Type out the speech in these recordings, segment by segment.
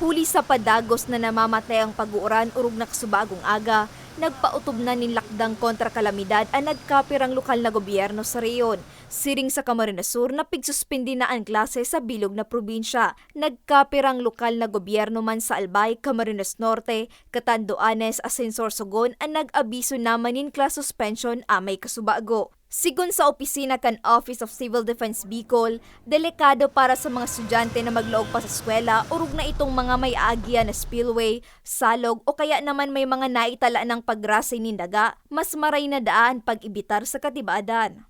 Huli sa padagos na namamatay ang pag-uuran urog na kasubagong aga, nagpautob na nin lakdang kontra kalamidad ang nagkapirang lokal na gobyerno sa reyon. Siring sa Camarines Sur na pigsuspindi na ang klase sa bilog na probinsya. Nagkapirang lokal na gobyerno man sa Albay, Camarines Norte, Catanduanes, Asensor Sogon ang nag-abiso naman nin class suspension amay kasubago. Sigon sa opisina kan Office of Civil Defense Bicol, delikado para sa mga estudyante na maglaog pa sa eskwela urog na itong mga may aagya na spillway, salog o kaya naman may mga naitala ng pagrasay nin daga, mas maray na daan pag-ibitar sa katibadan.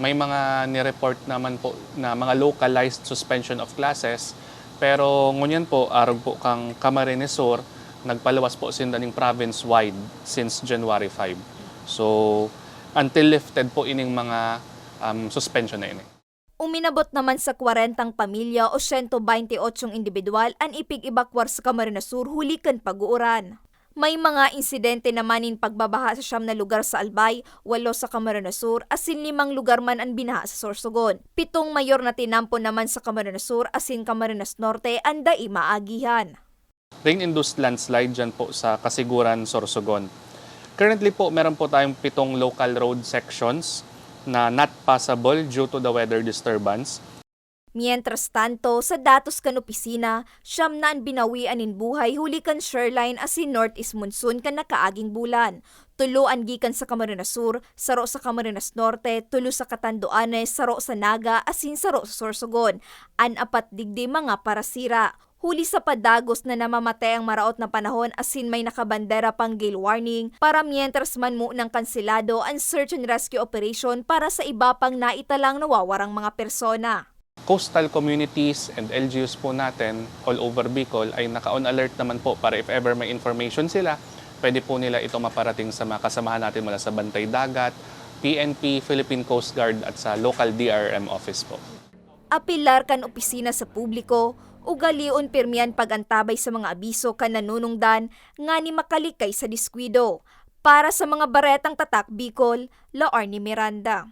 May mga nireport naman po na mga localized suspension of classes, pero ngunyan po arog po kang Camarines Sur, nagpalawas po sindaning province-wide since January 5. So, until lifted po ining mga suspension na ini. Uminabot naman sa 40 pamilya o 128 individual ang ipig-ebakwar sa Camarines Sur huli kan pag-uuran. May mga insidente naman in pagbabaha sa 9 na lugar sa Albay, 8 sa Camarines Sur, asin 5 lugar man ang binaha sa Sorsogon. 7 mayor na tinampo naman sa Camarines Sur, asin Camarines Norte, ang dai maagihan. Rain-induced landslide dyan po sa Kasiguran, Sorsogon. Currently po, meron po tayong 7 local road sections na not passable due to the weather disturbance. Mientras tanto, sa datos kan opisina, siyam na ang binawian in buhay huli kan shoreline asin northeast monsoon kan nakaaging bulan. 3 ang gikan sa Camarines Sur, 0 sa Camarines Norte, 3 sa Catanduanes, 0 sa Naga, asin 0 sa Sorsogon. 4 digdi mga parasira. Huli sa padagos na namamatay ang maraot na panahon asin may nakabandera pang gale warning para mientras man mo ng kanselado ang search and rescue operation para sa iba pang naitalang nawawarang mga persona. Coastal communities and LGUs po natin all over Bicol ay naka-on alert naman po para if ever may information sila, pwede po nila ito maparating sa mga kasamahan natin mula sa Bantay Dagat, PNP, Philippine Coast Guard at sa local DRM office po. Apilar kan opisina sa publiko, ugalion pirmian pagantabay sa mga abiso kan nanunungdan nga ni makalikay sa diskwido. Para sa mga baretang tatak Bicol, Laorne Miranda.